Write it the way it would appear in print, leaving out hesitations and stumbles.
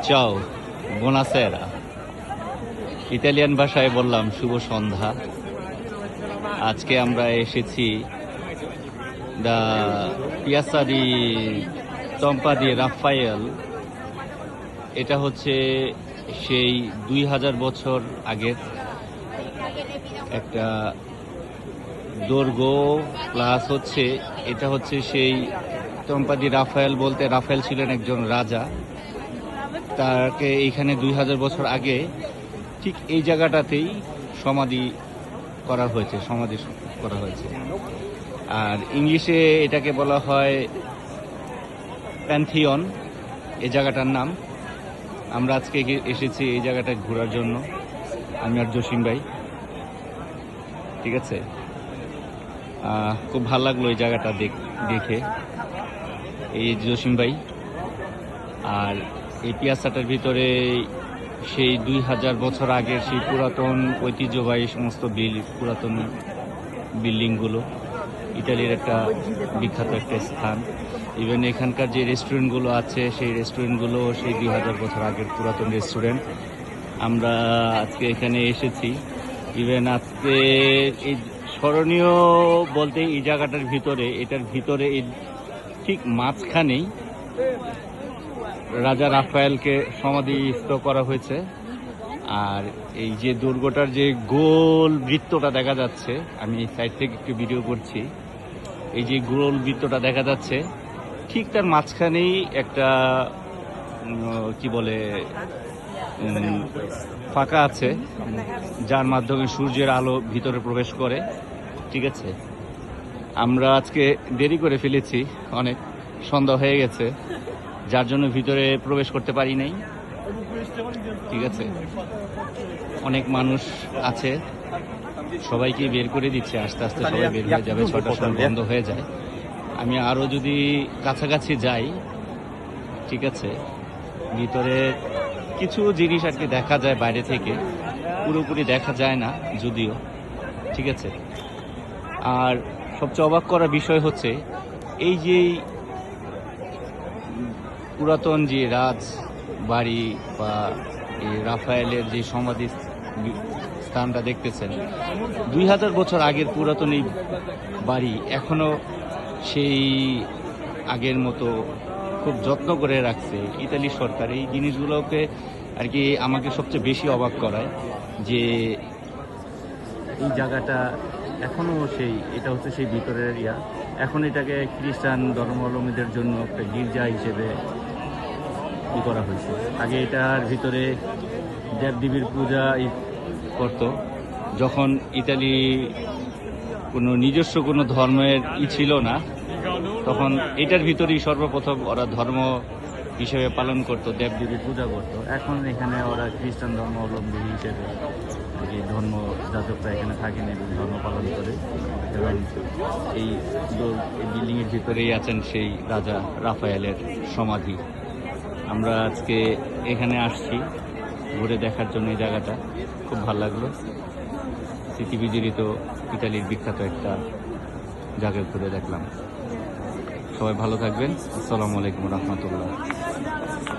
চাও, বোনাসেরা। ইতালিয়ান ভাষায় বললাম শুভ সন্ধ্যা। আজকে আমরা এসেছি দা পিয়াসা দি টম্পা দি রাফায়েল। এটা হচ্ছে সেই 2000 বছর আগের একটা দৈর্ঘ্য, প্লাস হচ্ছে এটা হচ্ছে সেই টম্পা দি রাফায়েল। বলতে রাফায়েল ছিলেন একজন রাজা, তাকে এইখানে 2000 বছর আগে ঠিক এই জায়গাটাতেই সমাধি করা হয়েছে। আর ইংলিশে এটাকে বলা হয় প্যান্থিয়ন, এই জায়গাটার নাম। আমরা আজকে এসেছি এই জায়গাটা ঘোরার জন্য, আমি আর জসিম ভাই। ঠিক আছে, খুব ভালো লাগলো এই জায়গাটা দেখে, এই জসিম ভাই। আর এই পিয়াসাটার ভিতরে সেই 2000 বছর আগের সেই পুরাতন ঐতিহ্যবাহী সমস্ত পুরাতন বিল্ডিংগুলো। ইতালির একটা বিখ্যাত একটা স্থান। ইভেন এখানকার যে রেস্টুরেন্টগুলো আছে, সেই রেস্টুরেন্টগুলো সেই 2000 বছর আগের পুরাতন রেস্টুরেন্ট। আমরা আজকে এখানে এসেছি। ইভেন আজকে এই স্মরণীয় বলতে এই জায়গাটার ভিতরে, এটার ভিতরে ঠিক মাঝখানেই রাজা রাফায়েলকে সমাধিস্থ করা হয়েছে। আর এই যে দুর্গটার যে গোল বৃত্তটা দেখা যাচ্ছে, আমি সাইড থেকে একটু ভিডিও করছি, এই যে গোল বৃত্তটা দেখা যাচ্ছে ঠিক তার মাঝখানেই একটা কি বলে ফাঁকা আছে, যার মাধ্যমে সূর্যের আলো ভিতরে প্রবেশ করে। ঠিক আছে, আমরা আজকে দেরি করে ফেলেছি, অনেক সন্ধ্যা হয়ে গেছে, যার জন্য ভিতরে প্রবেশ করতে পারি নাই। ঠিক আছে, অনেক মানুষ আছে, সবাইকে বের করে দিচ্ছে, আস্তে আস্তে সবাই বের হয়ে যাবে, 6টার সময় বন্ধ হয়ে যায়। আমি আরও যদি কাছাকাছি যাই, ঠিক আছে, ভিতরে কিছু জিনিস আর কি দেখা যায় বাইরে থেকে, পুরোপুরি দেখা যায় না যদিও। ঠিক আছে, আর সবচেয়ে অবাক করার বিষয় হচ্ছে এই যে পুরাতন যে রাজ বাড়ি বা এই রাফায়েলের যে সমাধি স্থানটা দেখতেছেন, 2000 বছর আগের পুরাতন এই বাড়ি এখনো সেই আগের মতো খুব যত্ন করে রাখছে ইতালি সরকার। এই জিনিসগুলোকে আর কি আমাকে সবচেয়ে বেশি অবাক করায় যে এই জায়গাটা এখনো এটা হচ্ছে সেই ভিতরের এরিয়া। এখন এটাকে খ্রিস্টান ধর্মাবলম্বীদের জন্য একটা গির্জা হিসেবে করা হয়েছে। আগে এটার ভিতরে দেবদেবীর পূজা করতো। যখন ইতালি কোনো নিজস্ব কোনো ধর্মের ছিল না, তখন এটার ভিতরেই সর্বপ্রথম ওরা ধর্ম হিসেবে পালন করতো, দেবদেবীর পূজা করতো। এখন এখানে ওরা খ্রিস্টান ধর্মাবলম্বী হিসেবে যে ধর্ম যাজকরা এখানে থাকেন এবং ধর্ম পালন করে। এবং এই বিল্ডিংয়ের ভিতরেই আছেন সেই রাজা রাফায়েলের সমাধি। আমরা আজকে এখানে আসছি ঘুরে দেখার জন্য। এই জায়গাটা খুব ভালো লাগলো, স্মৃতিবিজড়িত ইতালির বিখ্যাত একটা জায়গা ঘুরে দেখলাম। সবাই ভালো থাকবেন। আসসালামু আলাইকুম রহমতুল্লাহ।